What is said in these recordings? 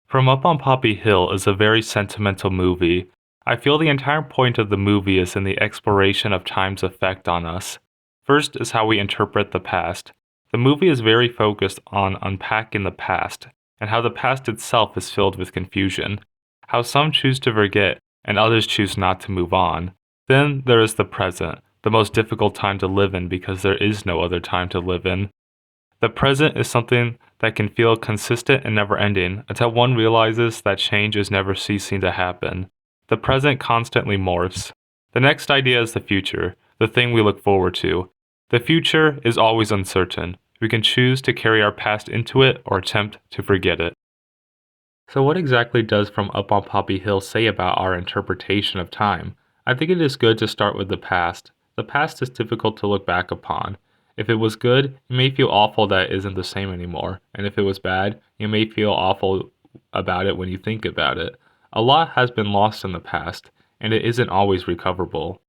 From Up on Poppy Hill is a very sentimental movie. I feel the entire point of the movie is in the exploration of time's effect on us. First is how we interpret the past. The movie is very focused on unpacking the past, and how the past itself is filled with confusion. How some choose to forget, and others choose not to move on. Then there is the present, the most difficult time to live in because there is no other time to live in. The present is something that can feel consistent and never ending until one realizes that change is never ceasing to happen. The present constantly morphs. The next idea is the future, the thing we look forward to. The future is always uncertain. We can choose to carry our past into it or attempt to forget it. So, what exactly does From Up on Poppy Hill say about our interpretation of time? I think it is good to start with the past. The past is difficult to look back upon. If it was good, you may feel awful that it isn't the same anymore, and if it was bad, you may feel awful about it when you think about it. A lot has been lost in the past, and it isn't always recoverable.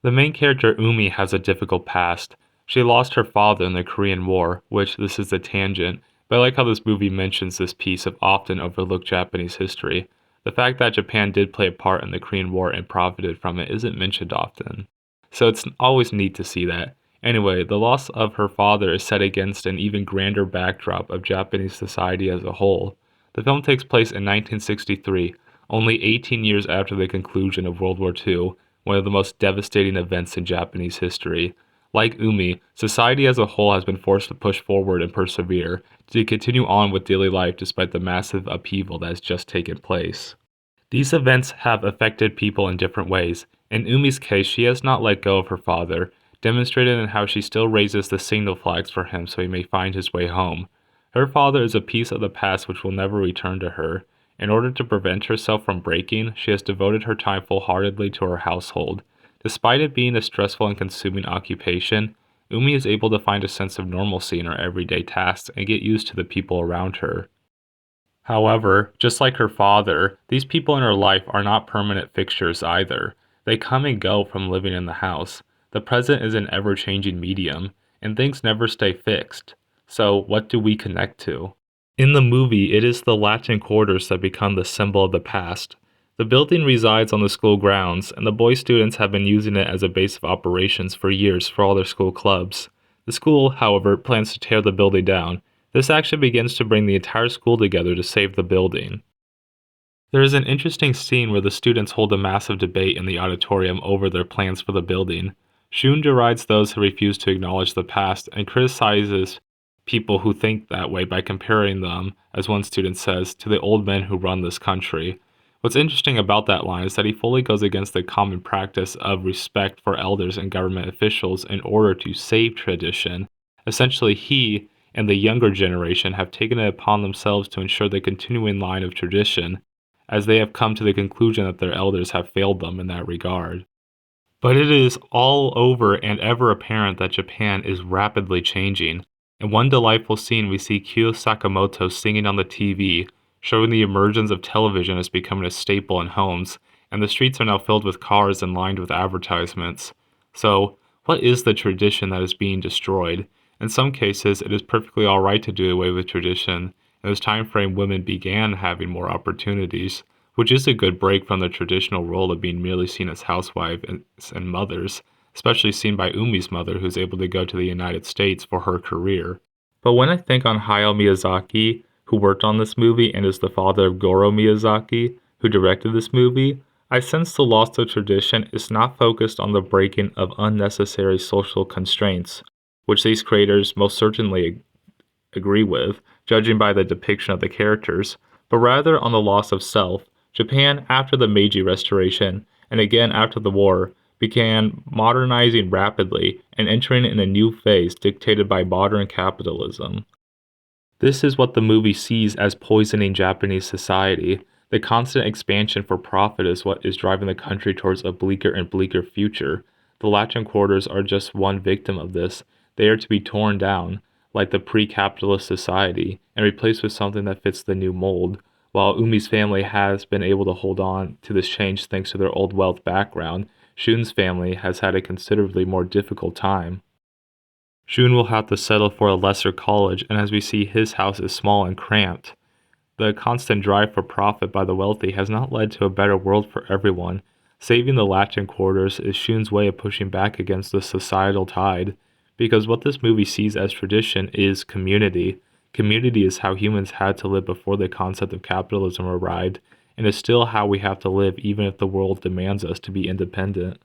The main character Umi has a difficult past. She lost her father in the Korean War, which this is a tangent, but I like how this movie mentions this piece of often overlooked Japanese history. The fact that Japan did play a part in the Korean War and profited from it isn't mentioned often. So it's always neat to see that. Anyway, the loss of her father is set against an even grander backdrop of Japanese society as a whole. The film takes place in 1963, only 18 years after the conclusion of World War II, one of the most devastating events in Japanese history. Like Umi, society as a whole has been forced to push forward and persevere, to continue on with daily life despite the massive upheaval that has just taken place. These events have affected people in different ways. In Umi's case, she has not let go of her father, demonstrated in how she still raises the signal flags for him so he may find his way home. Her father is a piece of the past which will never return to her. In order to prevent herself from breaking, she has devoted her time full-heartedly to her household. Despite it being a stressful and consuming occupation, Umi is able to find a sense of normalcy in her everyday tasks and get used to the people around her. However, just like her father, these people in her life are not permanent fixtures either. They come and go from living in the house. The present is an ever-changing medium, and things never stay fixed. So, what do we connect to? In the movie, it is the Latin quarters that become the symbol of the past. The building resides on the school grounds, and the boy students have been using it as a base of operations for years for all their school clubs. The school, however, plans to tear the building down. This action begins to bring the entire school together to save the building. There is an interesting scene where the students hold a massive debate in the auditorium over their plans for the building. Shun derides those who refuse to acknowledge the past and criticizes people who think that way by comparing them, as one student says, to the old men who run this country. What's interesting about that line is that he fully goes against the common practice of respect for elders and government officials in order to save tradition. Essentially, he and the younger generation have taken it upon themselves to ensure the continuing line of tradition, as they have come to the conclusion that their elders have failed them in that regard. But it is all over and ever apparent that Japan is rapidly changing. In one delightful scene, we see Kyu Sakamoto singing on the TV, showing the emergence of television as becoming a staple in homes, and the streets are now filled with cars and lined with advertisements. So, what is the tradition that is being destroyed? In some cases, it is perfectly alright to do away with tradition. In this time frame, women began having more opportunities, which is a good break from the traditional role of being merely seen as housewives and mothers, especially seen by Umi's mother, who's able to go to the United States for her career. But when I think on Hayao Miyazaki, who worked on this movie and is the father of Goro Miyazaki, who directed this movie, I sense the loss of tradition is not focused on the breaking of unnecessary social constraints, which these creators most certainly agree with, judging by the depiction of the characters, but rather on the loss of self. Japan, after the Meiji Restoration, and again after the war, began modernizing rapidly and entering in a new phase dictated by modern capitalism. This is what the movie sees as poisoning Japanese society. The constant expansion for profit is what is driving the country towards a bleaker and bleaker future. The Latin quarters are just one victim of this. They are to be torn down, like the pre-capitalist society, and replaced with something that fits the new mold. While Umi's family has been able to hold on to this change thanks to their old wealth background, Shun's family has had a considerably more difficult time. Shun will have to settle for a lesser college, and as we see, his house is small and cramped. the constant drive for profit by the wealthy has not led to a better world for everyone. Saving the Latin quarters is Shun's way of pushing back against the societal tide, because what this movie sees as tradition is community. Community is how humans had to live before the concept of capitalism arrived, and is still how we have to live even if the world demands us to be independent.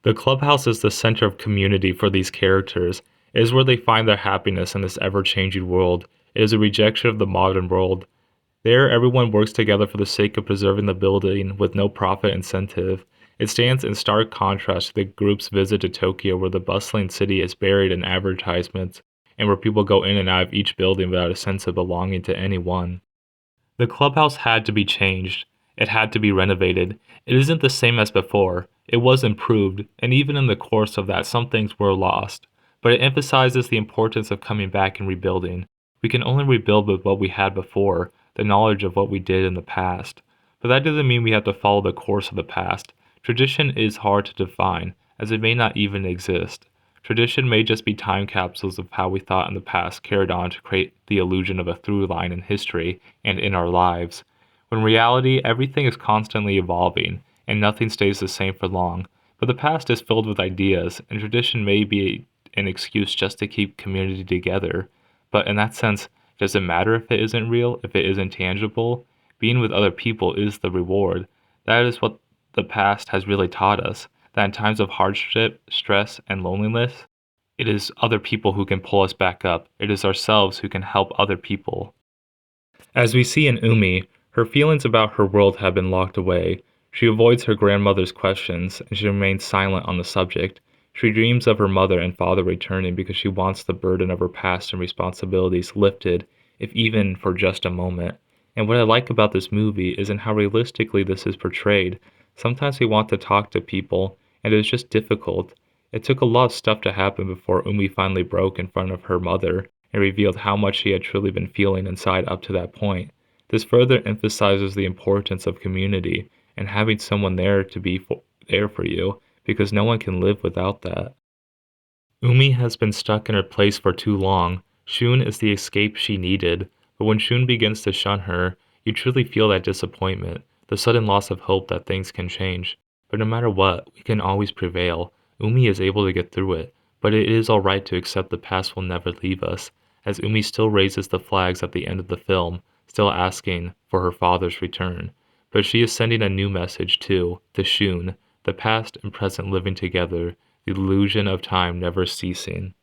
The clubhouse is the center of community for these characters. It is where they find their happiness in this ever-changing world. It is a rejection of the modern world. There, everyone works together for the sake of preserving the building with no profit incentive. It stands in stark contrast to the group's visit to Tokyo, where the bustling city is buried in advertisements, and where people go in and out of each building without a sense of belonging to any one. The clubhouse had to be changed. It had to be renovated. It isn't the same as before. It was improved, and even in the course of that, some things were lost. But it emphasizes the importance of coming back and rebuilding. We can only rebuild with what we had before, the knowledge of what we did in the past. But that doesn't mean we have to follow the course of the past. Tradition is hard to define, as it may not even exist. Tradition may just be time capsules of how we thought in the past carried on to create the illusion of a through line in history and in our lives. When in reality, everything is constantly evolving, and nothing stays the same for long. But the past is filled with ideas, and tradition may be an excuse just to keep community together. But in that sense, does it matter if it isn't real, if it isn't tangible? Being with other people is the reward. That is what the past has really taught us, that in times of hardship, stress, and loneliness, it is other people who can pull us back up. It is ourselves who can help other people. As we see in Umi, her feelings about her world have been locked away. She avoids her grandmother's questions, and she remains silent on the subject. She dreams of her mother and father returning because she wants the burden of her past and responsibilities lifted, if even for just a moment. And what I like about this movie is in how realistically this is portrayed. Sometimes we want to talk to people, and it is just difficult. It took a lot of stuff to happen before Umi finally broke in front of her mother and revealed how much she had truly been feeling inside up to that point. This further emphasizes the importance of community and having someone there to be there for you, because no one can live without that. Umi has been stuck in her place for too long. Shun is the escape she needed, but when Shun begins to shun her, you truly feel that disappointment, the sudden loss of hope that things can change. But no matter what, we can always prevail. Umi is able to get through it, but it is alright to accept the past will never leave us, as Umi still raises the flags at the end of the film, still asking for her father's return. But she is sending a new message too, to Shun, the past and present living together, the illusion of time never ceasing.